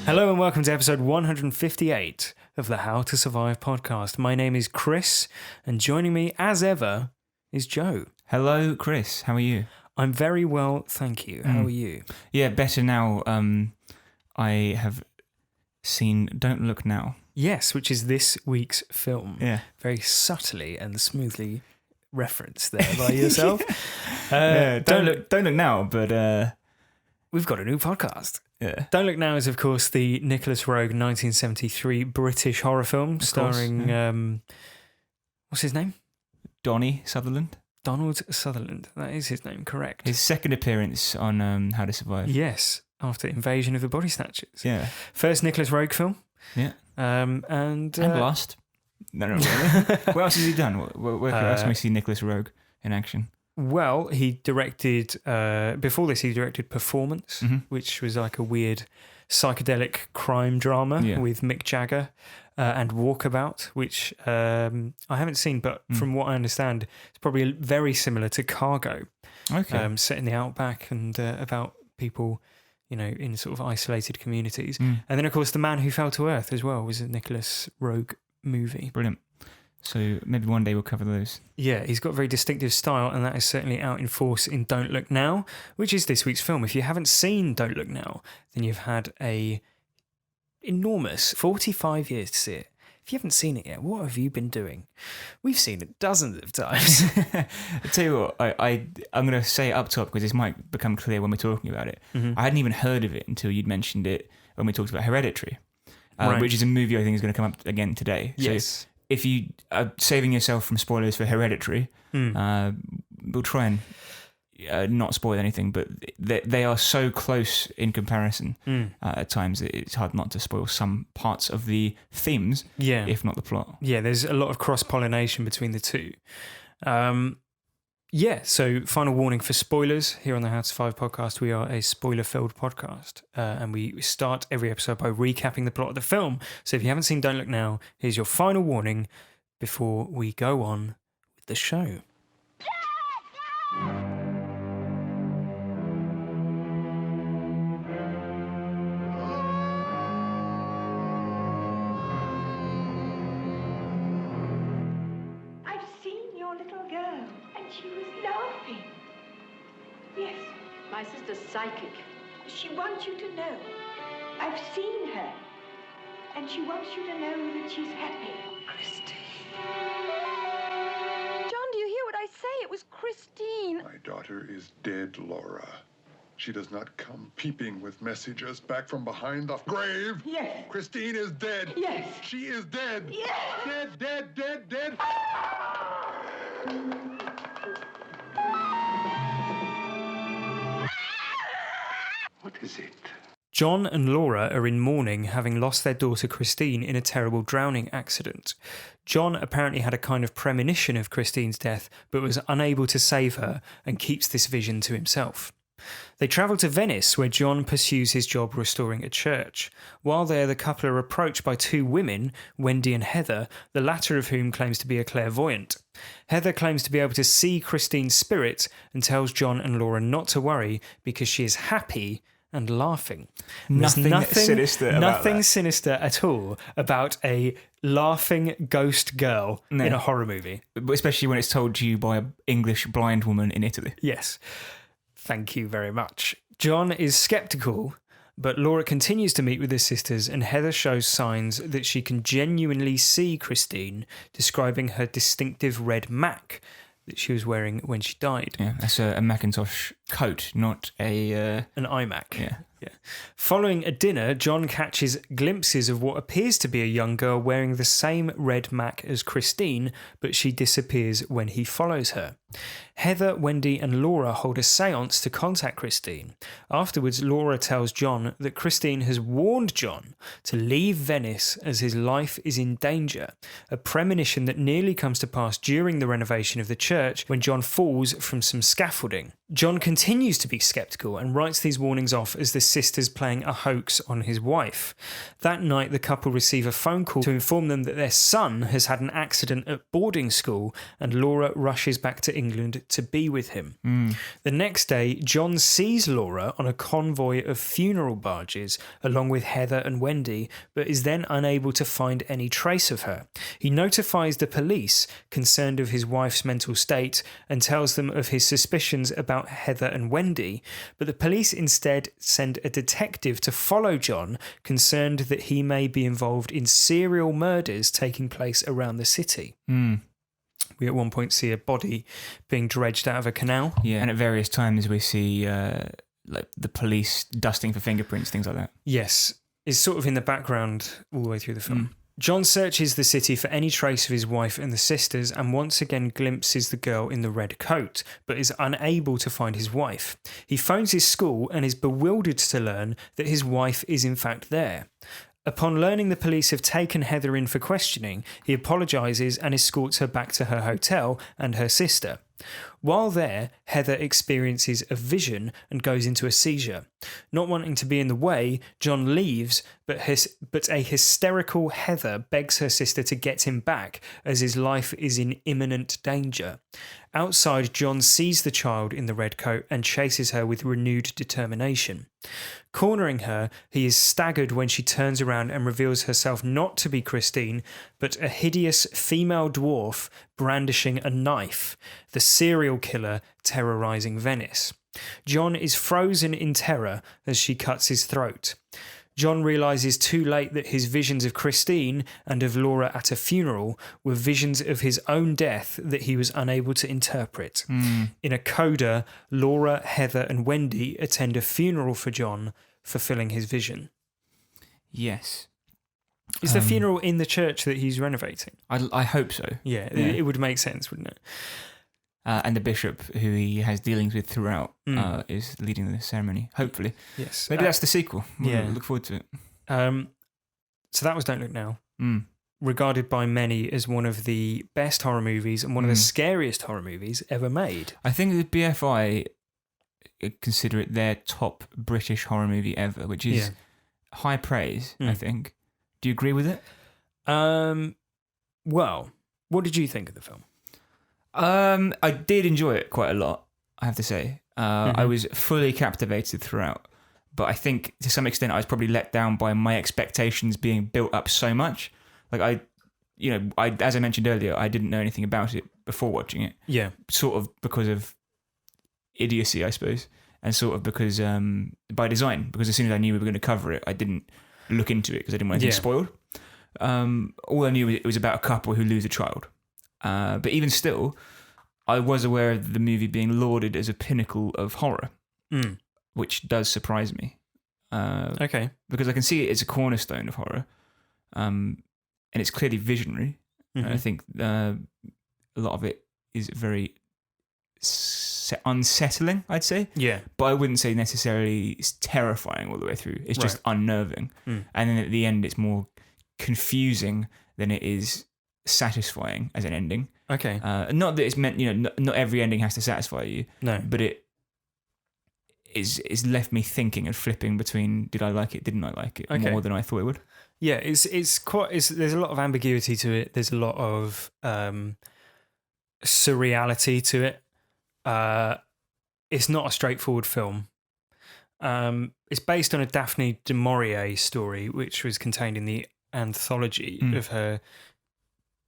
Hello and welcome to episode 158 of the How to Survive podcast. My name is Chris, and joining me, as ever, is Joe. Hello, Chris. How are you? I'm very well, thank you. How are you? Yeah, better now. I have seen Don't Look Now. Yes, which is this week's film. Yeah. Very subtly and smoothly referenced there by yourself. Don't look now, but we've got a new podcast. yeah. Don't Look Now is, of course, the Nicholas Roeg 1973 British horror film starring, what's his name? Donnie Sutherland. Donald Sutherland. That is his name, correct. His second appearance on How to Survive. Yes, after Invasion of the Body Snatchers. Yeah. First Nicholas Roeg film. Yeah. And last. No, really. What else has he done? Where else can we see Nicholas Roeg in action? Well, he directed, before this, he directed Performance, which was like a weird psychedelic crime drama with Mick Jagger, and Walkabout, which I haven't seen, but from what I understand, it's probably very similar to Cargo. Okay. Set in the outback and about people, in sort of isolated communities. And then, of course, The Man Who Fell to Earth as well was a Nicholas Roeg movie. Brilliant. So maybe one day we'll cover those. Yeah, he's got a very distinctive style, and that is certainly out in force in Don't Look Now, which is this week's film. If you haven't seen Don't Look Now, then you've had a enormous 45 years to see it. If you haven't seen it yet, what have you been doing? We've seen it dozens of times. I tell you what, I'm going to say it up top because this might become clear when we're talking about it. I hadn't even heard of it until you'd mentioned it when we talked about Hereditary, which is a movie I think is going to come up again today. Yes. So if you are saving yourself from spoilers for Hereditary, we'll try and not spoil anything, but they are so close in comparison at times that it's hard not to spoil some parts of the themes, if not the plot. Yeah, there's a lot of cross-pollination between the two. So final warning for spoilers here on the How to Survive podcast. We are a spoiler-filled podcast, and we start every episode by recapping the plot of the film. So if you haven't seen Don't Look Now, here's your final warning before we go on with the show. She was laughing. Yes. My sister's psychic. She wants you to know. I've seen her. And she wants you to know that she's happy. Christine. John, do you hear what I say? It was Christine. My daughter is dead, Laura. She does not come peeping with messages back from behind the grave. Yes. Christine is dead. Yes. She is dead. Yes. Dead. What is it? John and Laura are in mourning, having lost their daughter Christine in a terrible drowning accident. John apparently had a kind of premonition of Christine's death, but was unable to save her and keeps this vision to himself. They travel to Venice, where John pursues his job restoring a church. While there, the couple are approached by two women, Wendy and Heather, the latter of whom claims to be a clairvoyant. Heather claims to be able to see Christine's spirit and tells John and Laura not to worry because she is happy and laughing. Nothing sinister about Nothing that. sinister at all about a laughing ghost girl in a horror movie. Especially when it's told to you by an English blind woman in Italy. Yes. Thank you very much. John is sceptical, but Laura continues to meet with his sisters, and Heather shows signs that she can genuinely see Christine, describing her distinctive red Mac that she was wearing when she died. Yeah, that's a Macintosh coat, not an iMac. Yeah. Following a dinner, John catches glimpses of what appears to be a young girl wearing the same red Mac as Christine, but she disappears when he follows her. Heather, Wendy and Laura hold a séance to contact Christine. Afterwards, Laura tells John that Christine has warned John to leave Venice as his life is in danger, a premonition that nearly comes to pass during the renovation of the church when John falls from some scaffolding. John continues to be sceptical and writes these warnings off as the sisters playing a hoax on his wife. That night, the couple receive a phone call to inform them that their son has had an accident at boarding school, and Laura rushes back to England to be with him. The next day, John sees Laura on a convoy of funeral barges along with Heather and Wendy, but is then unable to find any trace of her. He notifies the police, concerned of his wife's mental state, and tells them of his suspicions about Heather and Wendy, but the police instead send a detective to follow John, concerned that he may be involved in serial murders taking place around the city. We at one point see a body being dredged out of a canal. Yeah, and at various times we see like the police dusting for fingerprints, things like that. Yes, it's sort of in the background all the way through the film. John searches the city for any trace of his wife and the sisters, and once again glimpses the girl in the red coat, but is unable to find his wife. He phones his school and is bewildered to learn that his wife is in fact there. Upon learning the police have taken Heather in for questioning, he apologises and escorts her back to her hotel and her sister. While there, Heather experiences a vision and goes into a seizure. Not wanting to be in the way, John leaves, but a hysterical Heather begs her sister to get him back as his life is in imminent danger. Outside, John sees the child in the red coat and chases her with renewed determination. Cornering her, he is staggered when she turns around and reveals herself not to be Christine, but a hideous female dwarf brandishing a knife, the serial killer terrorising Venice. John is frozen in terror as she cuts his throat. John realises too late that his visions of Christine and of Laura at a funeral were visions of his own death that he was unable to interpret. In a coda, Laura, Heather and Wendy attend a funeral for John, fulfilling his vision. Yes. Is the funeral in the church that he's renovating? I hope so. Yeah, it would make sense, wouldn't it? And the bishop, who he has dealings with throughout, is leading the ceremony, hopefully. Yes. Maybe that's the sequel. Yeah. Look forward to it. So that was Don't Look Now. Regarded by many as one of the best horror movies and one of the scariest horror movies ever made. I think the BFI consider it their top British horror movie ever, which is high praise, I think. Do you agree with it? Well, what did you think of the film? I did enjoy it quite a lot, I have to say. I was fully captivated throughout, but I think to some extent I was probably let down by my expectations being built up so much. Like I as I mentioned earlier, I didn't know anything about it before watching it. Yeah. Sort of because of idiocy, I suppose, and sort of because by design, because as soon as I knew we were going to cover it, I didn't look into it because I didn't want anything spoiled. All I knew it was about a couple who lose a child. But even still, I was aware of the movie being lauded as a pinnacle of horror, which does surprise me. Okay. Because I can see it as a cornerstone of horror, and it's clearly visionary. I think a lot of it is very unsettling, I'd say. Yeah. But I wouldn't say necessarily it's terrifying all the way through. It's just unnerving. And then at the end, it's more confusing than it is satisfying as an ending. Okay. Not that it's meant, not every ending has to satisfy you. No. But it is left me thinking and flipping between did I like it, didn't I like it, more than I thought it would. Yeah, it's quite. There's a lot of ambiguity to it. There's a lot of surreality to it. It's not a straightforward film. It's based on a Daphne du Maurier story, which was contained in the anthology of her.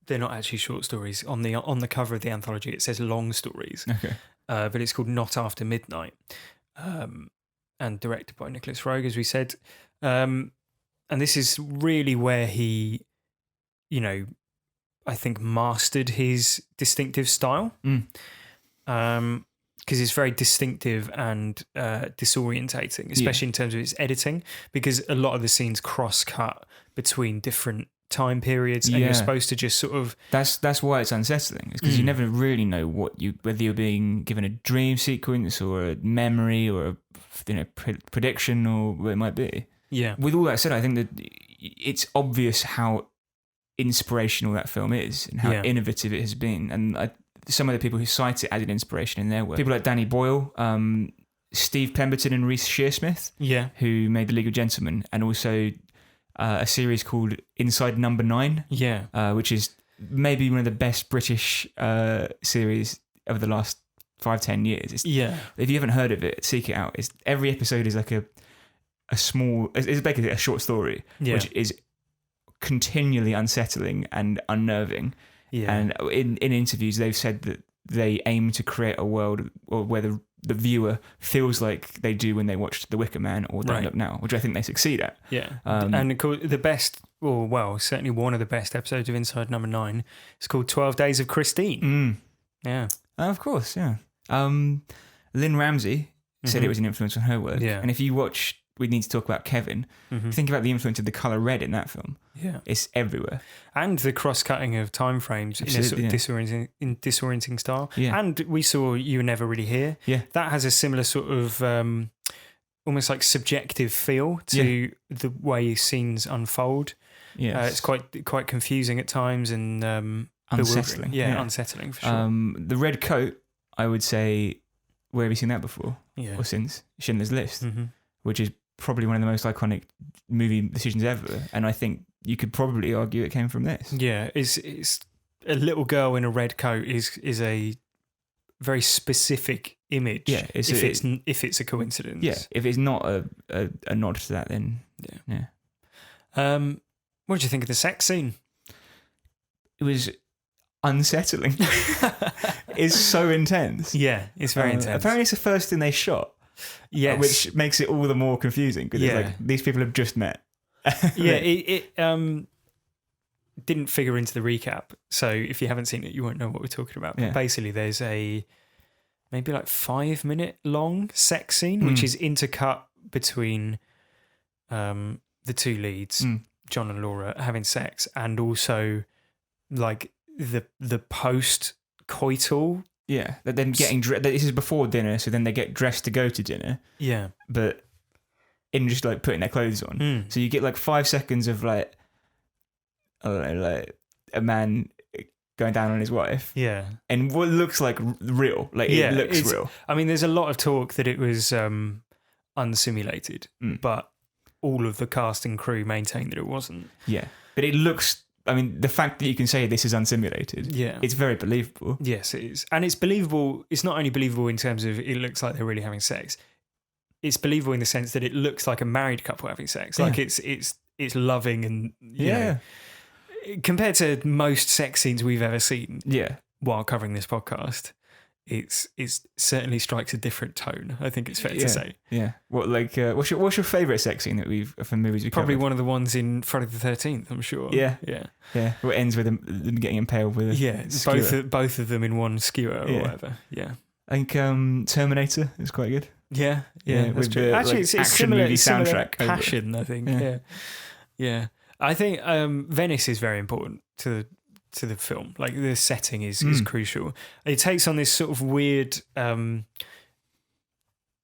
They're not actually short stories. On the cover of the anthology, it says long stories. Okay. But it's called Not After Midnight, and directed by Nicholas Roeg, as we said. And this is really where he, I think mastered his distinctive style. Because it's very distinctive and disorientating, especially in terms of its editing, because a lot of the scenes cross-cut between different time periods, and you're supposed to just sort of... That's why it's unsettling, because you never really know whether you're being given a dream sequence or a memory or a prediction or what it might be. Yeah. With all that said, I think that it's obvious how inspirational that film is and how innovative it has been, and some of the people who cite it as an inspiration in their work, people like Danny Boyle, Steve Pemberton and Reece Shearsmith, Yeah. who made The League of Gentlemen, and also a series called Inside Number 9, Yeah. which is maybe one of the best British series of the last 5-10 years. Yeah. If you haven't heard of it, seek it out. Every episode is like a small, it's basically a short story, Yeah. which is continually unsettling and unnerving. Yeah. And in interviews, they've said that they aim to create a world where the viewer feels like they do when they watched The Wicker Man or Don't Right. Look Now, which I think they succeed at. Yeah. Um, And of course, the best, or well, certainly one of the best episodes of Inside Number 9 is called 12 Days of Christine. Yeah. Of course, yeah. Lynn Ramsey said it was an influence on her work. Mm-hmm. Yeah. And if you watch We Need to Talk About Kevin, think about the influence of the colour red in that film. Yeah. It's everywhere. And the cross-cutting of time frames in a sort of disorienting style. Yeah. And we saw You Were Never Really Here. Yeah. That has a similar sort of almost like subjective feel to the way scenes unfold. Yeah. It's quite confusing at times and unsettling. bewildering. Yeah, unsettling for sure. The red coat, I would say, where have you seen that before? Yeah. Or since? Schindler's List, Mm-hmm. which is probably one of the most iconic movie decisions ever. And I think you could probably argue it came from this. Yeah, it's a little girl in a red coat is a very specific image. Yeah, if it's a coincidence. Yeah, if it's not a nod to that, then yeah. What did you think of the sex scene? It was unsettling. It's so intense. Yeah, it's very intense. Apparently, it's the first thing they shot. Yes. Which makes it all the more confusing because it's like these people have just met. Yeah, it didn't figure into the recap. So if you haven't seen it, you won't know what we're talking about. But basically, there's a maybe like 5-minute long sex scene, which is intercut between the two leads, John and Laura, having sex, and also like the post coital. Yeah, that then getting dressed. This is before dinner, so then they get dressed to go to dinner. Yeah, but in just like putting their clothes on. So you get like 5 seconds of like, I don't know, like a man going down on his wife. Yeah, and what looks like real, like it looks real. I mean, there's a lot of talk that it was unsimulated, but all of the cast and crew maintain that it wasn't. Yeah, but it looks. I mean, the fact that you can say this is unsimulated, it's very believable. Yes, it is. And it's believable. It's not only believable in terms of it looks like they're really having sex. It's believable in the sense that it looks like a married couple having sex. Like it's loving and, you know, compared to most sex scenes we've ever seen while covering this podcast, it certainly strikes a different tone. I think it's fair to say. Yeah. What what's your favourite sex scene that we've from movies we've probably covered? one of the ones in Friday the 13th, I'm sure. Yeah. What ends with them getting impaled with a skewer. both of them in one skewer or whatever. Yeah. I think Terminator is quite good. Yeah, that's with true. the, Actually, like, it's action similar, movie similar soundtrack over it. passion, I think. Yeah. I think Venice is very important to the film. Like the setting is crucial. It takes on this sort of weird,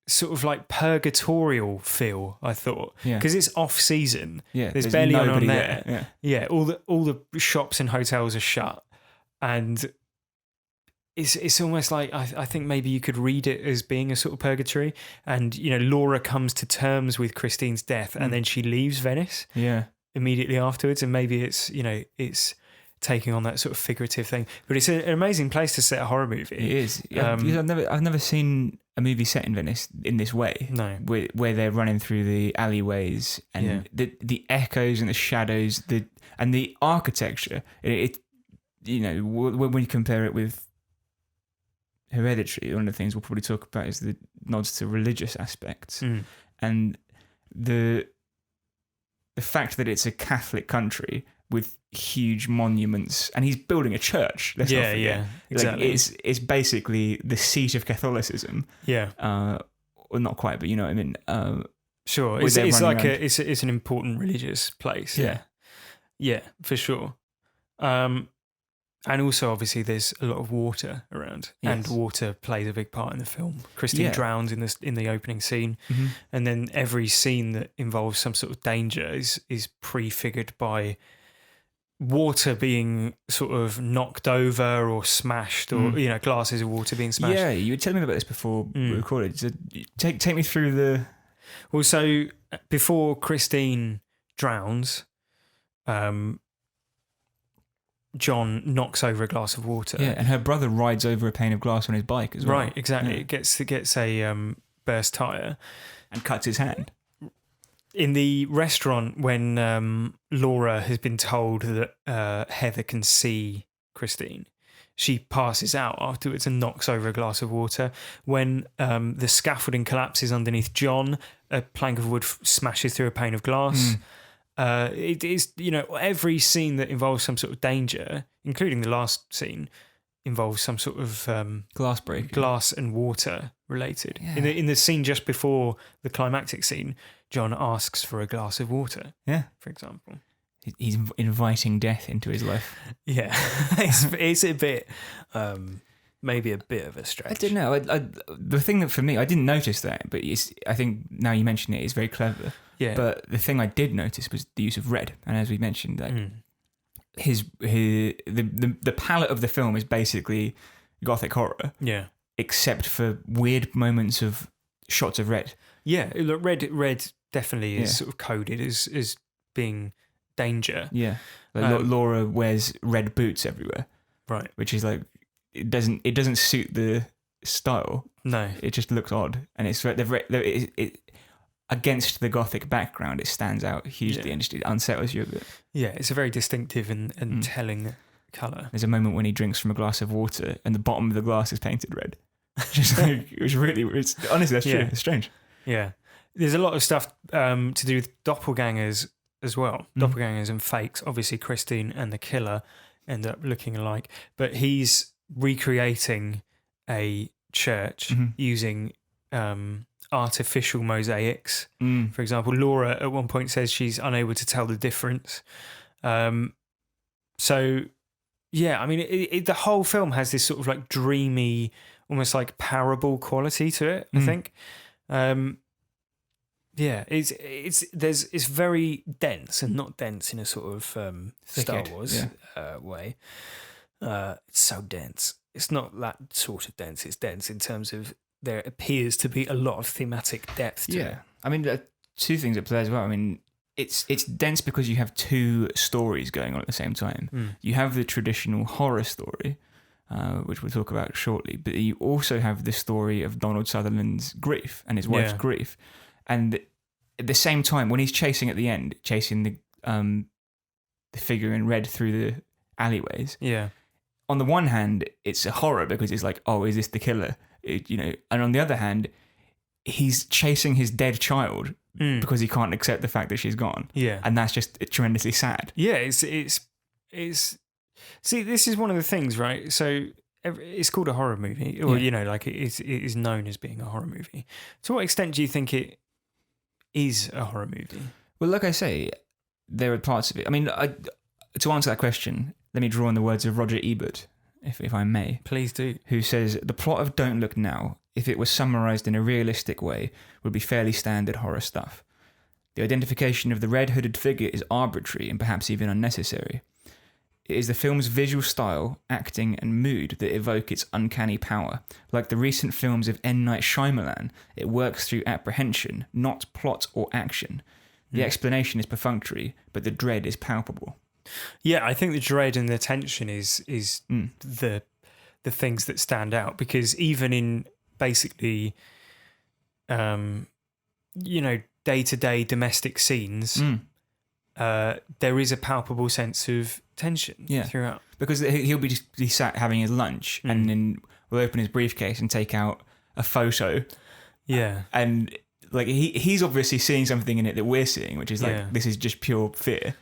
sort of like purgatorial feel, I thought, because it's off season. Yeah, there's barely anyone on there. Yeah. Yeah, all the shops and hotels are shut, and it's almost like I think maybe you could read it as being a sort of purgatory. And you know, Laura comes to terms with Christine's death, and then she leaves Venice. Yeah. Immediately afterwards, and maybe it's taking on that sort of figurative thing. But it's an amazing place to set a horror movie. It is. I've never seen a movie set in Venice in this way. No. Where they're running through the alleyways and the echoes and the shadows, and the architecture. It when you compare it with Hereditary, one of the things we'll probably talk about is the nods to religious aspects and the fact that it's a Catholic country with huge monuments, and he's building a church. Let's not forget. Yeah, exactly. Like, it's basically the seat of Catholicism. Yeah, or not quite, but you know what I mean. Sure, it's like it's an important religious place. Yeah, for sure. And also, obviously, there's a lot of water around, and water plays a big part in the film. Christine drowns in the opening scene, and then every scene that involves some sort of danger is prefigured by water being sort of knocked over or smashed, or glasses of water being smashed. Yeah, you were telling me about this before we recorded. So take me through the. Well, so before Christine drowns, John knocks over a glass of water. Yeah, and her brother rides over a pane of glass on his bike as well. Right, exactly. Yeah. It gets a burst tire And cuts his hand. in the restaurant when Laura has been told that Heather can see Christine. She passes out afterwards and knocks over a glass of water. When the scaffolding collapses underneath John, a plank of wood smashes through a pane of glass. It is, every scene that involves some sort of danger, including the last scene, involves some sort of Glass break. glass and water related. Yeah. In the scene just before the climactic scene, John asks for a glass of water, Yeah. for example. He's inviting death into his life. Yeah, it's a bit, maybe a bit of a stretch. I don't know. The thing that for me, I didn't notice that, but I think now you mention it, it's very clever. Yeah. But the thing I did notice was the use of red, and as we mentioned, like the palette of the film is basically gothic horror, Yeah. except for weird moments of shots of red. Yeah, look, red definitely is Yeah. sort of coded as being danger. Yeah, like Um, Laura wears red boots everywhere, Right. which is like it doesn't suit the style. No. It just looks odd, and it's it against the gothic background, it stands out hugely, Yeah. and it unsettles you a bit. Yeah, it's a very distinctive and telling colour. There's a moment when he drinks from a glass of water, and the bottom of the glass is painted red. Just like, honestly, that's true. Yeah. It's strange. Yeah. There's a lot of stuff to do with doppelgangers as well. Doppelgangers and fakes. Obviously, Christine and the killer end up looking alike. But he's recreating a church using artificial mosaics. For example, Laura at one point says she's unable to tell the difference. So, yeah, I mean, the whole film has this sort of like dreamy, almost like parable quality to it, I think. Yeah, it's very dense, and not dense in a sort of Star Thicket, Wars way. It's so dense. It's not that sort of dense. It's dense in terms of there appears to be a lot of thematic depth to it. I mean, there are two things at play as well. I mean, it's dense because you have two stories going on at the same time. You have the traditional horror story, which we'll talk about shortly, but you also have the story of Donald Sutherland's grief and his wife's grief. And at the same time, when he's chasing at the end, chasing the figure in red through the alleyways, on the one hand, it's a horror because it's like, oh, is this the killer? And on the other hand, he's chasing his dead child because he can't accept the fact that she's gone. Yeah, and that's just tremendously sad. Yeah, it's. See, this is one of the things, right? So it's called a horror movie, or like it is known as being a horror movie. To what extent do you think it is a horror movie? Well, like I say, there are parts of it. I mean, to answer that question, let me draw on the words of Roger Ebert, if I may. Please do. Who says, the plot of Don't Look Now, if it was summarised in a realistic way, would be fairly standard horror stuff. The identification of the red-hooded figure is arbitrary and perhaps even unnecessary. It is the film's visual style, acting and mood that evoke its uncanny power. Like the recent films of M. Night Shyamalan, it works through apprehension, not plot or action. The explanation is perfunctory, but the dread is palpable. Yeah, I think the dread and the tension is the things that stand out, because even in basically, day-to-day domestic scenes, there is a palpable sense of tension throughout. Because he'll be sat having his lunch and then we'll open his briefcase and take out a photo. Yeah. And like he's obviously seeing something in it that we're seeing, which is like, this is just pure fear.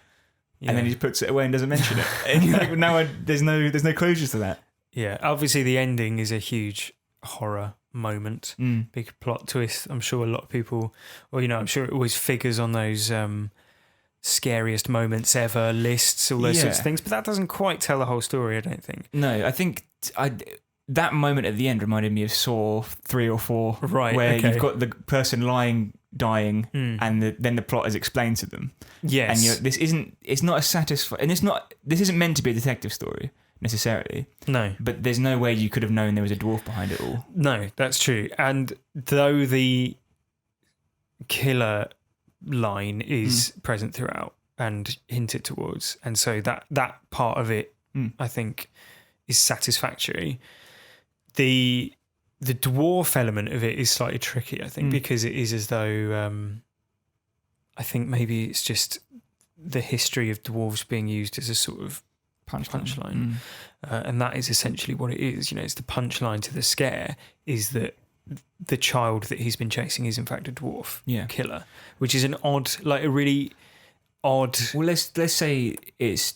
Yeah. And then he just puts it away and doesn't mention it. And you're like, now there's no closure to that. Yeah. Obviously the ending is a huge horror moment. Big plot twist. I'm sure a lot of people, I'm sure it always figures on those scariest moments ever lists, all those sorts of things, but that doesn't quite tell the whole story, I don't think. No, I think that moment at the end reminded me of Saw 3 or 4, right? Where you've got the person lying dying, and then the plot is explained to them. Yes. And it's not a satisfying, and this isn't meant to be a detective story necessarily. No. But there's no way you could have known there was a dwarf behind it all. No, that's true. And though the killer line is present throughout and hinted towards, and so that part of it, I think, is satisfactory. The dwarf element of it is slightly tricky, I think, because it is as though I think maybe it's just the history of dwarves being used as a sort of punchline. And that is essentially what it is. You know, it's the punchline to the scare is that the child that he's been chasing is in fact a dwarf killer, which is a really odd. Well, let's say it's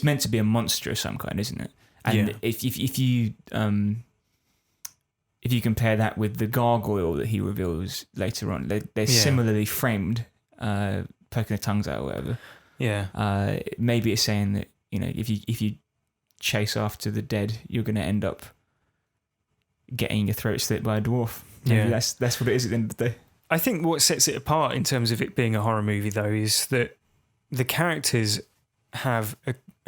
meant to be a monster of some kind, isn't it? And if you compare that with the gargoyle that he reveals later on, they're similarly framed, poking their tongues out or whatever. Yeah. Maybe it's saying that, you know, if you chase after the dead, you're going to end up getting your throat slit by a dwarf. Maybe that's what it is at the end of the day. I think what sets it apart in terms of it being a horror movie, though, is that the characters have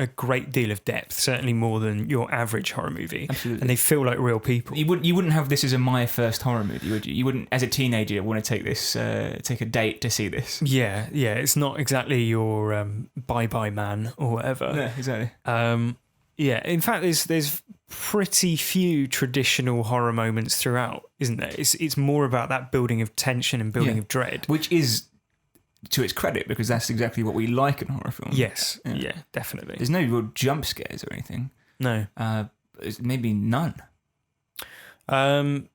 a great deal of depth, certainly more than your average horror movie. Absolutely. And they feel like real people. You wouldn't have this as my first horror movie, would you? You wouldn't, as a teenager, want to take a date to see this. Yeah. It's not exactly your Bye Bye Man or whatever. Yeah, exactly. In fact, there's pretty few traditional horror moments throughout, isn't there? It's more about that building of tension and building of dread. Which is to its credit, because that's exactly what we like in horror films. Yes, definitely. There's no real jump scares or anything. No. Maybe none. Unless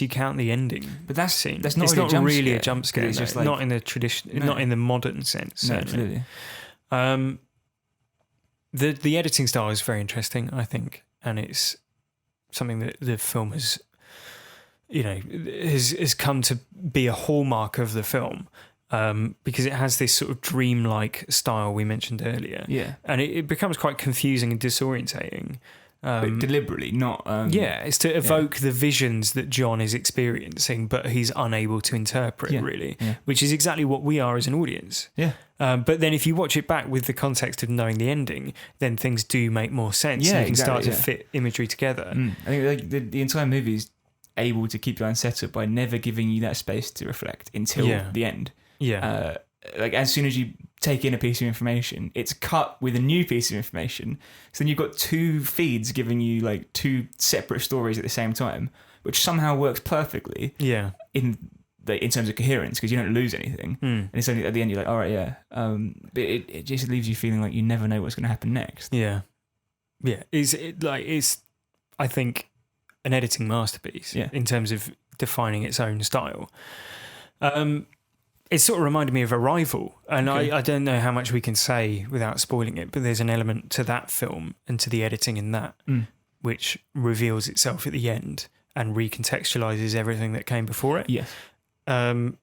you count the ending. But that's scene. That's not it's really not a jump really scare. a jump scare. It's just like, not in the tradition, not in the modern sense. No, Certainly. absolutely. The editing style is very interesting, I think, and it's something that the film has come to be a hallmark of the film, because it has this sort of dreamlike style we mentioned earlier. Yeah. And it becomes quite confusing and disorientating. But deliberately, not... it's to evoke the visions that John is experiencing, but he's unable to interpret, really, which is exactly what we are as an audience. Yeah. But then if you watch it back with the context of knowing the ending, then things do make more sense. Yeah, and you can exactly, start to fit imagery together. I think the entire movie is able to keep you unsettled by never giving you that space to reflect until the end. Yeah. As soon as you take in a piece of information, it's cut with a new piece of information. So then you've got two feeds giving you like two separate stories at the same time, which somehow works perfectly. Yeah. In terms of coherence, because you don't lose anything. And it's only at the end you're like, all right, but it just leaves you feeling like you never know what's going to happen next. Yeah. It's I think an editing masterpiece in terms of defining its own style. It sort of reminded me of Arrival, and I don't know how much we can say without spoiling it, but there's an element to that film and to the editing in that which reveals itself at the end and recontextualizes everything that came before it. Yes. I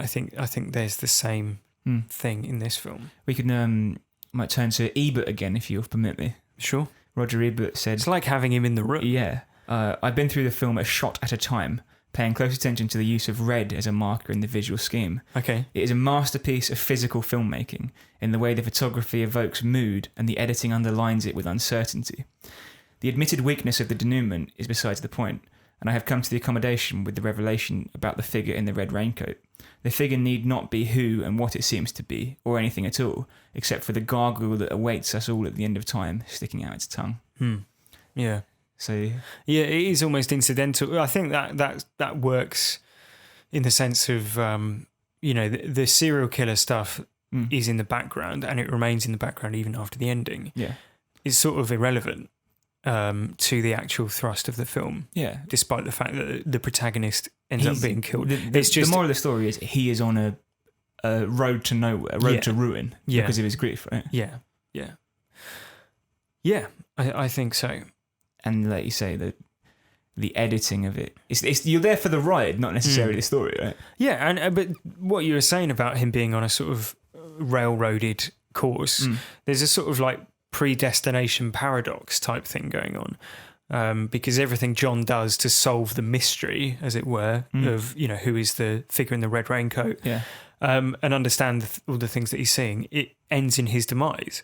think there's the same thing in this film. We can might turn to Ebert again, if you'll permit me. Sure. Roger Ebert said, it's like having him in the room. Yeah. I've been through the film a shot at a time, paying close attention to the use of red as a marker in the visual scheme. Okay. It is a masterpiece of physical filmmaking in the way the photography evokes mood and the editing underlines it with uncertainty. The admitted weakness of the denouement is besides the point, and I have come to the accommodation with the revelation about the figure in the red raincoat. The figure need not be who and what it seems to be, or anything at all, except for the gargoyle that awaits us all at the end of time, sticking out its tongue. Yeah. So yeah, it is almost incidental. I think that works in the sense of the serial killer stuff is in the background, and it remains in the background even after the ending. Yeah, it's sort of irrelevant to the actual thrust of the film. Yeah, despite the fact that the protagonist ends up being killed. It's just the moral of the story is he is on a road to nowhere, a road to ruin because of his grief. Right? Yeah. I think so. And like you say, the editing of it, it's you're there for the ride, not necessarily the story, right? Yeah, and but what you were saying about him being on a sort of railroaded course, there's a sort of like predestination paradox type thing going on. because everything John does to solve the mystery, as it were, of who is the figure in the red raincoat, and understand all the things that he's seeing, it ends in his demise,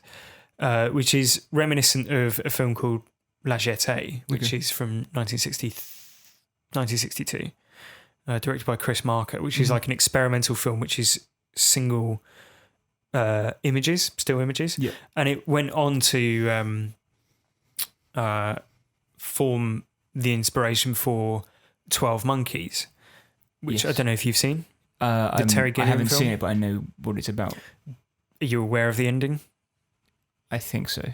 which is reminiscent of a film called La Jetée, which is from 1962, directed by Chris Marker, which is like an experimental film, which is single images, still images, and it went on to form the inspiration for 12 Monkeys, which I don't know if you've seen. The Terry Gilliam I haven't film. seen it, but I know what it's about. Are you aware of the ending? I think so.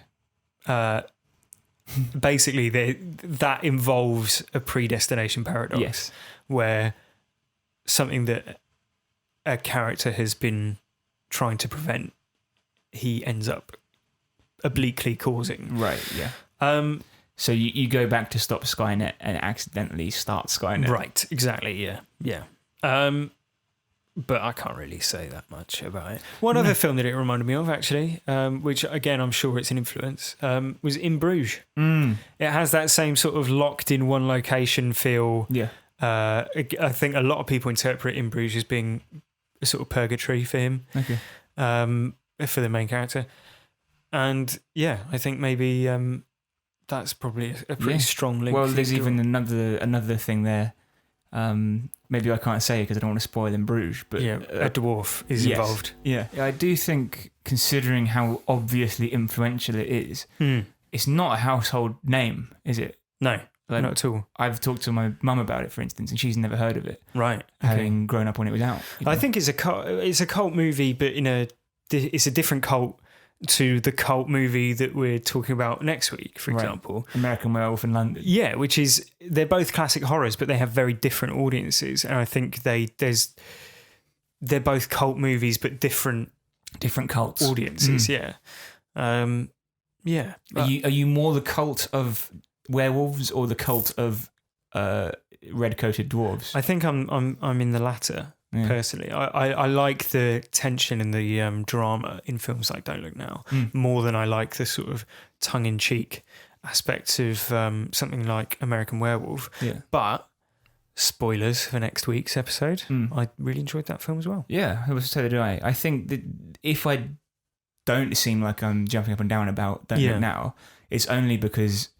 Basically, that involves a predestination paradox, where something that a character has been trying to prevent, he ends up obliquely causing. Right, yeah. So you go back to stop Skynet and accidentally start Skynet. Right, exactly, yeah. But I can't really say that much about it. One other film that it reminded me of, actually, which, again, I'm sure it's an influence, was In Bruges. It has that same sort of locked in one location feel. Yeah. I think a lot of people interpret In Bruges as being a sort of purgatory for him, for the main character. And, yeah, I think maybe that's probably a pretty strong link. Well, there's even another thing there. Maybe I can't say it because I don't want to spoil In Bruges, but a dwarf is involved. Yeah, I do think, considering how obviously influential it is, it's not a household name, is it? No, not at all. I've talked to my mum about it, for instance, and she's never heard of it. Right, having grown up when it was out. I think it's a cult movie, but it's a different cult to the cult movie that we're talking about next week, for example. American Werewolf in London. Yeah, which is, they're both classic horrors, but they have very different audiences. And I think they're both cult movies, but different cults. Audiences, yeah. Are you more the cult of werewolves or the cult of red-coated dwarves? I think I'm in the latter. Personally, I like the tension and the drama in films like Don't Look Now more than I like the sort of tongue-in-cheek aspects of something like American Werewolf. Yeah. But spoilers for next week's episode. I really enjoyed that film as well. Yeah, so did I. I think that if I don't seem like I'm jumping up and down about Don't Look Now, it's only because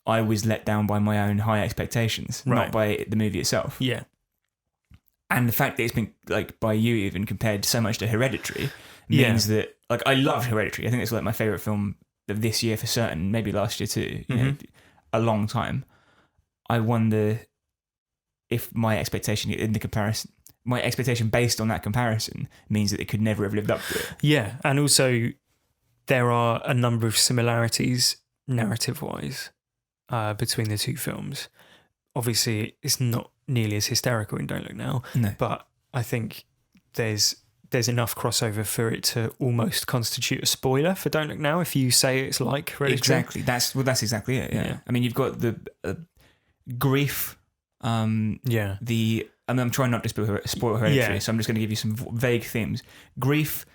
I was let down by my own high expectations, not by the movie itself. Yeah. And the fact that it's been, like, by you even compared so much to Hereditary means that, like, I love Hereditary. I think it's like my favourite film of this year for certain, maybe last year too, you know, a long time. I wonder if my expectation based on that comparison means that it could never have lived up to it. Yeah, and also there are a number of similarities narrative-wise between the two films. Obviously, it's not nearly as hysterical in Don't Look Now, but I think there's enough crossover for it to almost constitute a spoiler for Don't Look Now if you say it's like Hereditary. Exactly. That's exactly it. Yeah. I mean, you've got the grief. I'm trying not to spoil Hereditary, so I'm just going to give you some vague themes: grief,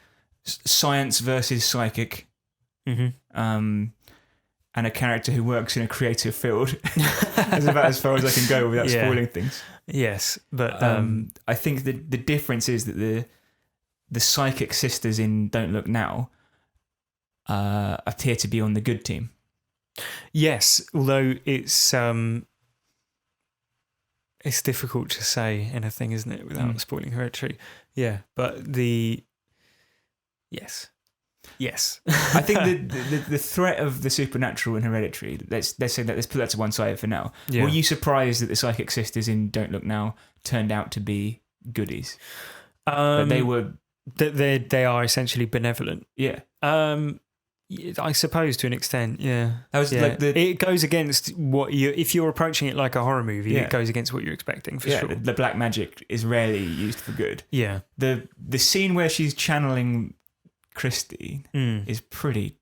science versus psychic. And a character who works in a creative field. That's about as far as I can go without spoiling things. Yes, but I think the difference is that the psychic sisters in Don't Look Now appear to be on the good team. Yes, although it's difficult to say anything, isn't it, without spoiling Hereditary? Yeah, but Yes. I think the threat of the supernatural in Hereditary, let's put that to one side for now. Yeah. Were you surprised that the psychic sisters in Don't Look Now turned out to be goodies? That they were... They are essentially benevolent. Yeah. I suppose to an extent, yeah. That was like it goes against what if you're approaching it like a horror movie, it goes against what you're expecting for sure. The black magic is rarely used for good. Yeah. The scene where she's channeling Christine is pretty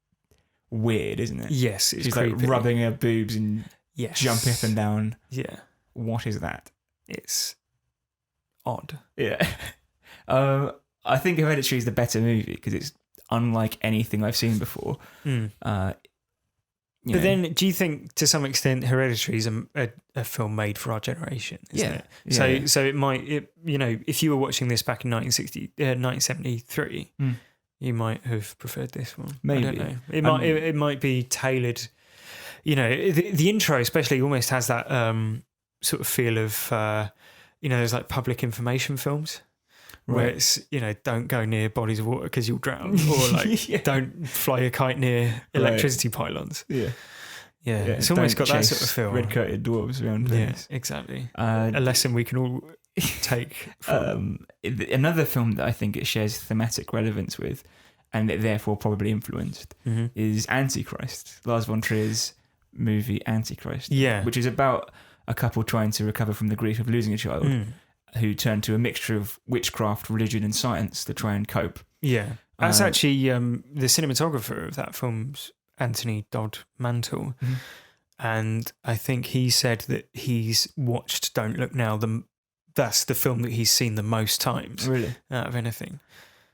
weird, isn't it? Yes, it's she's creepy. Like rubbing her boobs and jumping up and down. Yeah. What is that? It's odd. Yeah. I think Hereditary is the better movie because it's unlike anything I've seen before. But then, do you think to some extent Hereditary is a film made for our generation? Isn't it? So it might, if you were watching this back in 1973, you might have preferred this one. Maybe. I don't know. It might be tailored. The intro especially almost has that sort of feel of there's like public information films. Where it's, don't go near bodies of water because you'll drown, or like don't fly a kite near electricity pylons. Yeah, it's almost got that sort of feel. Red-coated dwarves around things. Yeah, exactly. A lesson we can all take from. Another film that I think it shares thematic relevance with, and it therefore probably influenced, is Antichrist, Lars von Trier's movie Antichrist. Yeah. Which is about a couple trying to recover from the grief of losing a child. Who turn to a mixture of witchcraft, religion, and science to try and cope. Yeah, that's actually the cinematographer of that film's Anthony Dodd Mantle, and I think he said that he's watched Don't Look Now. That's the film that he's seen the most times, really, out of anything.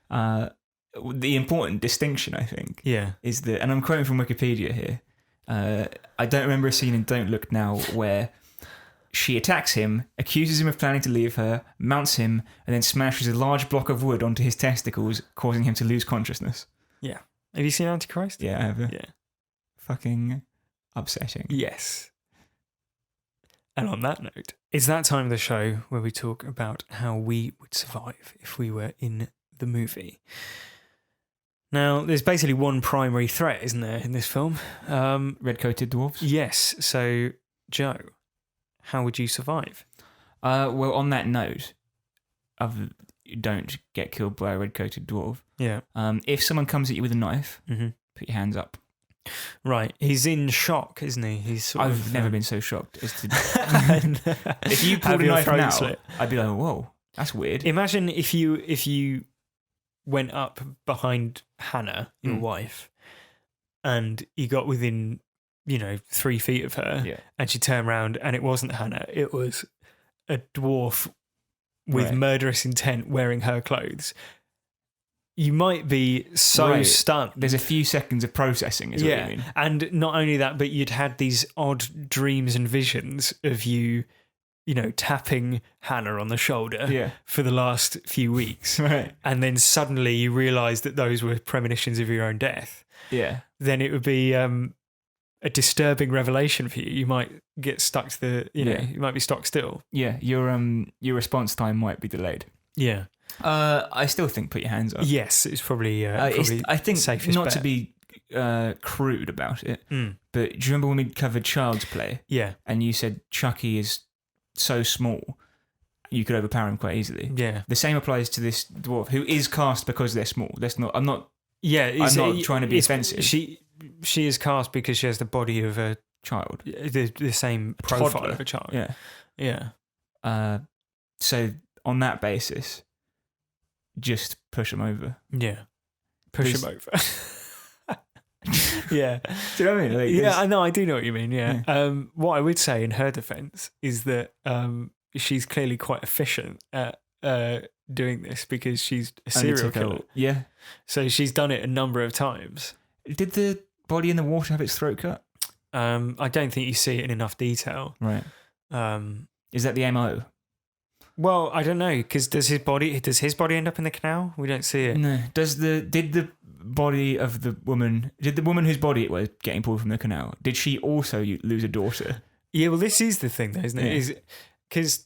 The important distinction, I think, is that, and I'm quoting from Wikipedia here. I don't remember a scene in Don't Look Now where she attacks him, accuses him of planning to leave her, mounts him, and then smashes a large block of wood onto his testicles, causing him to lose consciousness. Yeah. Have you seen Antichrist? Yeah, I have. Yeah. Fucking upsetting. Yes. And on that note, it's that time of the show where we talk about how we would survive if we were in the movie. Now, there's basically one primary threat, isn't there, in this film? Red-coated dwarfs? Yes. So, Joe, how would you survive? Well, on that note, of don't get killed by a red-coated dwarf. Yeah. If someone comes at you with a knife, put your hands up. Right. He's in shock, isn't he? I've never been so shocked as to. If you pulled a knife now, I'd be like, whoa, that's weird. Imagine if you went up behind Hannah, your wife, and you got within 3 feet of her, and she turned around and it wasn't Hannah, it was a dwarf with murderous intent wearing her clothes. You might be so stunned. There's a few seconds of processing, is what you mean. And not only that, but you'd had these odd dreams and visions of you tapping Hannah on the shoulder for the last few weeks. Right. And then suddenly you realise that those were premonitions of your own death. Yeah. Then it would be a disturbing revelation for you. You might get stuck to the, you might be stock still. Yeah, your response time might be delayed. Yeah. I still think put your hands up. Yes, it's probably, I think safest not bet. to be crude about it, but do you remember when we covered Child's Play? Yeah. And you said Chucky is so small, you could overpower him quite easily. Yeah. The same applies to this dwarf who is cast because they're small. I'm not trying to be offensive. She is cast because she has the body of a child. The same profile toddler. of a child. Yeah. Yeah. So on that basis, just push them over. Yeah. Push him over. Yeah. Do you know what I mean? I know. I do know what you mean. Yeah. What I would say in her defence is that she's clearly quite efficient at doing this because she's a serial killer. Yeah. So she's done it a number of times. Did the body in the water have its throat cut? I don't think you see it in enough detail. Right. Is that the MO? Well, I don't know, because does his body end up in the canal? We don't see it. No. Did the body of the woman whose body it was getting pulled from the canal, did she also lose a daughter? Yeah, well, this is the thing, though, isn't it? Is because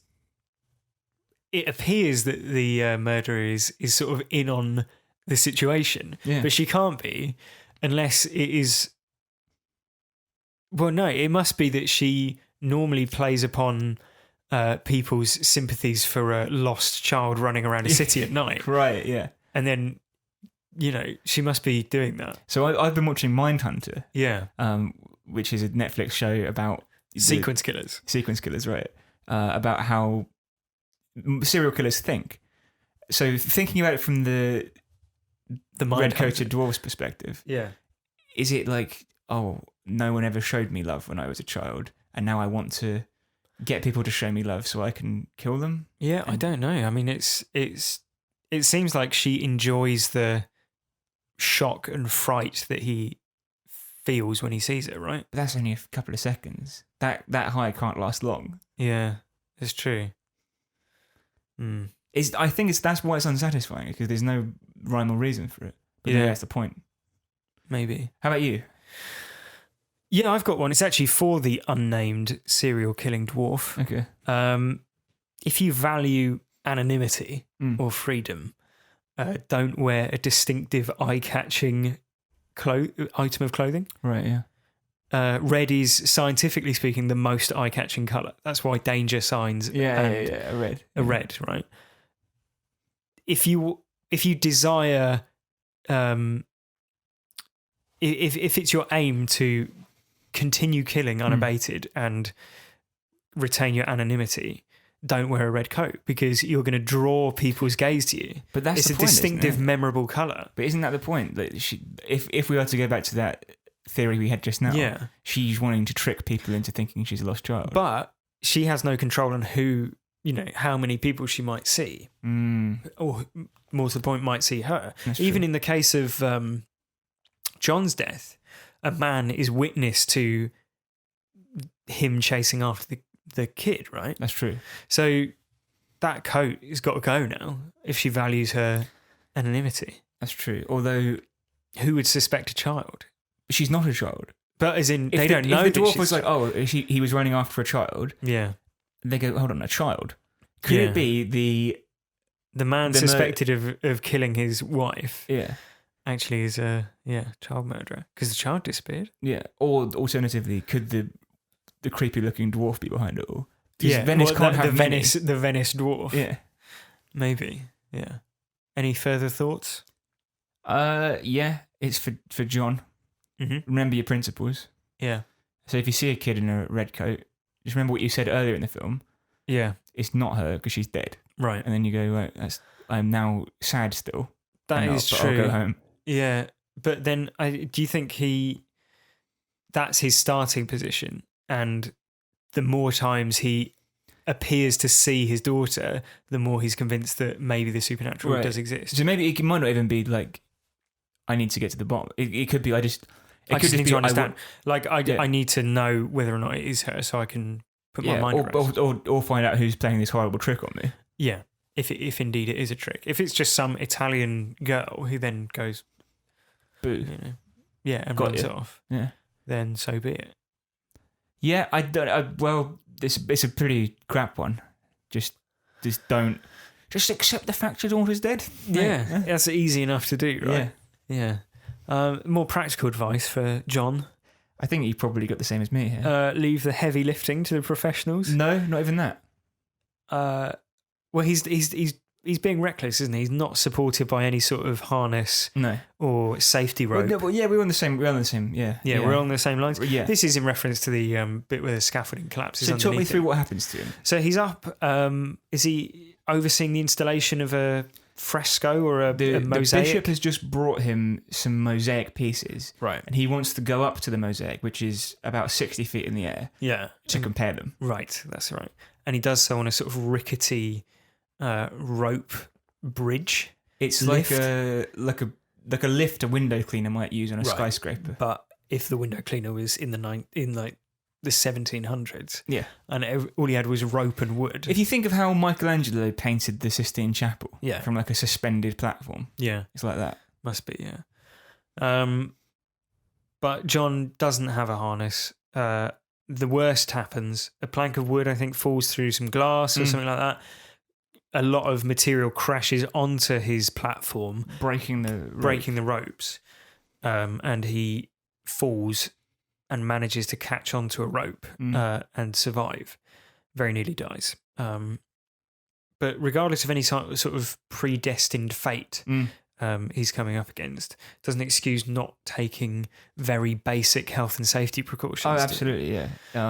it appears that the murderer is sort of in on the situation, but she can't be unless it is. Well, no, it must be that she normally plays upon people's sympathies for a lost child running around a city at night. Right, yeah. And then, she must be doing that. So I've been watching Mindhunter. Yeah. Which is a Netflix show about... Sequence killers. Sequence killers, right. About how serial killers think. So thinking about it from the red-coated dwarf's perspective. Yeah. Is it like, oh, no one ever showed me love when I was a child, and now I want to get people to show me love so I can kill them? Yeah, I don't know. I mean, it seems like she enjoys the shock and fright that he feels when he sees it, right? But that's only a couple of seconds. That high can't last long. Yeah, it's true. I think that's why it's unsatisfying, because there's no rhyme or reason for it. But Yeah. yeah, that's the point. Maybe. How about you? Yeah, I've got one. It's actually for the unnamed serial killing dwarf. Okay. If you value anonymity or freedom, don't wear a distinctive, eye-catching item of clothing. Right, yeah. Red is, scientifically speaking, the most eye-catching colour. That's why danger signs A red. are red, right? If you desire, if it's your aim to continue killing unabated and retain your anonymity, don't wear a red coat, because you're going to draw people's gaze to you. But that's it's the a point, distinctive, isn't it? memorable colour. But isn't that the point? That if we are to go back to that theory we had just now, Yeah. she's wanting to trick people into thinking she's a lost child. But she has no control on who, how many people she might see, or more to the point, might see her. That's Even true. in the case of John's death, a man is witness to him chasing after the kid, right? That's true. So that coat has got to go now if she values her anonymity. That's true. Although Who would suspect a child? she's not a child. But as in, they If don't know. If the that dwarf she's- was like, oh, he was running after a child, yeah, they go, hold on, a child? Could Yeah. it be the man The suspected of killing his wife yeah, actually is a child murderer because the child disappeared. yeah? Or alternatively, could the creepy looking dwarf be behind it all? 'Cause Yeah, Venice well, can't the have many. Venice dwarf. Yeah. Maybe. Yeah. Any further thoughts? Yeah, it's for John. Mm-hmm. Remember your principles. Yeah. So if you see a kid in a red coat, just remember what you said earlier in the film. Yeah. It's not her because she's dead. Right. And then you go, right, I'm now sad still. That And is but true. I'll go home. Yeah, but then do you think that's his starting position, and the more times he appears to see his daughter, the more he's convinced that maybe the supernatural Right. does exist. So maybe it might not even be like, I need to get to the bottom. It could be, I just need be, to understand. Yeah. I need to know whether or not it is her, so I can put my mind at rest. or find out who's playing this horrible trick on me. Yeah, if indeed it is a trick. If it's just some Italian girl who then goes, Boo. and Got runs you. off, Yeah. then so be it. Yeah, I don't. Well, it's a pretty crap one. Just don't. Just accept the fact your daughter's dead. Yeah, that's easy enough to do, right? Yeah. More practical advice for John. I think you probably got the same as me here. Leave the heavy lifting to the professionals. No, not even that. Well, he's being reckless, isn't he? He's not supported by any sort of harness No. or safety Well, rope. no, well, yeah, we're on the same. Yeah. Yeah, we're on the same lines. Yeah. This is in reference to the bit where the scaffolding collapses. So talk me underneath through him. what happens to him. So he's up. Is he overseeing the installation of a fresco or a The mosaic? bishop has just brought him some mosaic pieces, Right. and he wants to go up to the mosaic, which is about 60 feet in the air, Yeah. to compare them. Right. That's right. And he does so on a sort of rickety rope bridge. It's Lift. like a lift a window cleaner might use on a Right. skyscraper. But if the window cleaner was in the 1700s, Yeah. and all he had was rope and wood. If you think of how Michelangelo painted the Sistine Chapel, Yeah. from like a suspended platform, Yeah, it's like that. must be, yeah. But John doesn't have a harness. The worst happens. A plank of wood, I think, falls through some glass or something like that. A lot of material crashes onto his platform, Breaking the ropes, and he falls and manages to catch onto a rope and survive. Very nearly dies. But regardless of any sort of predestined fate he's coming up against, doesn't excuse not taking very basic health and safety precautions. Oh, absolutely, yeah.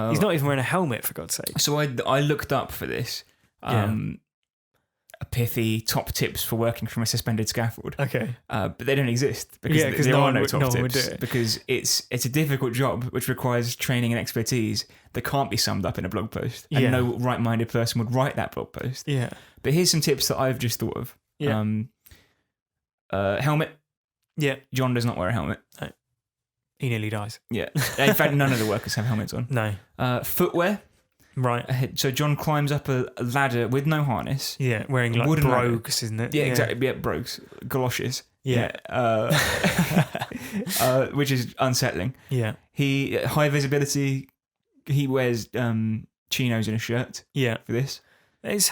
He's not even wearing a helmet, for God's sake. So I looked up for this. A pithy top tips for working from a suspended scaffold. Okay. But they don't exist because Yeah, 'cause there no are one no would- top no one would tips do it. because it's a difficult job which requires training and expertise that can't be summed up in a blog post. Yeah. And no right-minded person would write that blog post. Yeah. But here's some tips that I've just thought of. Yeah. Helmet. Yeah. John does not wear a helmet. No. He nearly dies. Yeah. In fact, none of the workers have helmets on. No. Footwear. Right. So John climbs up a ladder with no harness. Yeah, wearing like Wooden ladder. brogues, isn't it? Yeah, exactly. Yeah, brogues. Galoshes. Yeah. Which is unsettling. Yeah. He high visibility. He wears chinos and a shirt. Yeah. For this. It's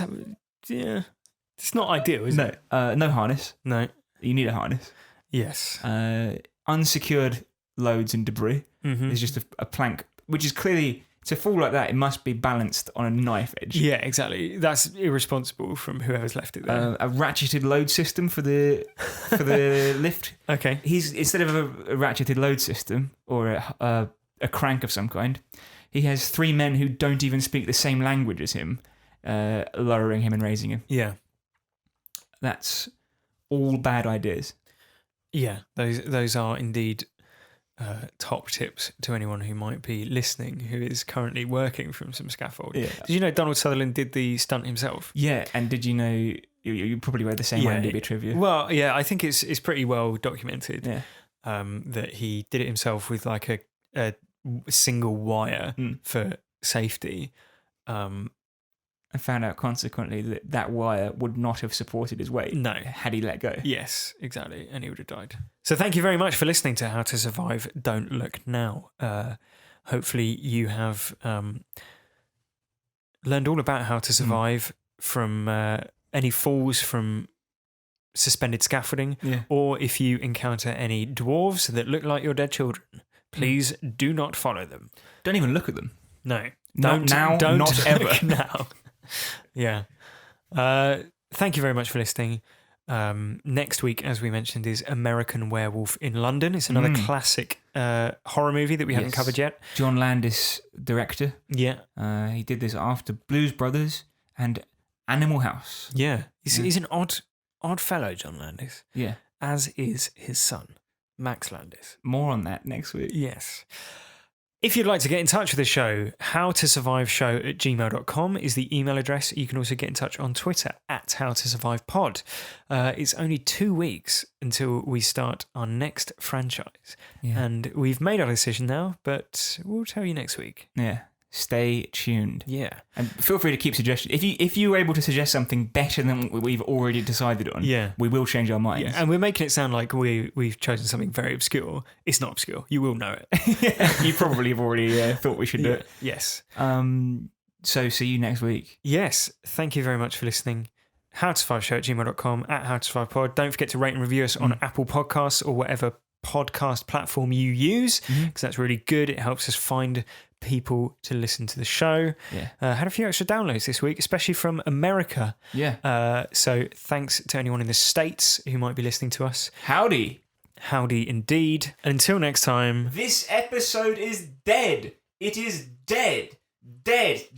not ideal, is it? No harness. No. You need a harness. Yes. Unsecured loads and debris. Mm-hmm. There's just a plank, which is clearly, to fall like that, it must be balanced on a knife edge. Yeah, exactly. That's irresponsible from whoever's left it there. A ratcheted load system for the lift. Okay. He's, instead of a ratcheted load system or a crank of some kind, he has 3 men who don't even speak the same language as him, lowering him and raising him. Yeah. That's all bad ideas. Yeah, those are indeed top tips to anyone who might be listening who is currently working from some scaffold. Yeah. Did you know Donald Sutherland did the stunt himself? Yeah, and did you know, you probably read the same IMDb trivia. Well, yeah, I think it's pretty well documented Yeah. that he did it himself with like a single wire for safety. I found out consequently that wire would not have supported his weight. No. Had he let go. Yes, exactly. And he would have died. So thank you very much for listening to How to Survive Don't Look Now. Hopefully you have learned all about how to survive from any falls from suspended scaffolding, or if you encounter any dwarves that look like your dead children, please do not follow them. Don't even look at them. No. Not now, don't not look ever. now. Yeah. Thank you very much for listening. Next week, as we mentioned, is American Werewolf in London. It's another classic horror movie that we haven't covered yet. John Landis, director. Yeah. He did this after Blues Brothers and Animal House. Yeah. He's an odd fellow, John Landis. Yeah. As is his son, Max Landis. More on that next week. Yes. If you'd like to get in touch with the show, howtosurviveshow@gmail.com is the email address. You can also get in touch on Twitter @howtosurvivepod. It's only 2 weeks until we start our next franchise. Yeah. And we've made our decision now, but we'll tell you next week. Yeah. Stay tuned. Yeah. And feel free to keep suggestions. If you were able to suggest something better than what we've already decided on, we will change our minds. Yeah, and we're making it sound like we've chosen something very obscure. It's not obscure. You will know it. You probably have already thought we should do it. Yes. So see you next week. Yes. Thank you very much for listening. HowToSurviveShow@gmail.com, @HowToSurvivePod. Don't forget to rate and review us on Apple Podcasts or whatever podcast platform you use, because that's really good. It helps us find people to listen to the show. Had a few extra downloads this week, especially from America. So thanks to anyone in the States who might be listening to us. Howdy Indeed. Until next time. This episode is dead. It is dead. Dead.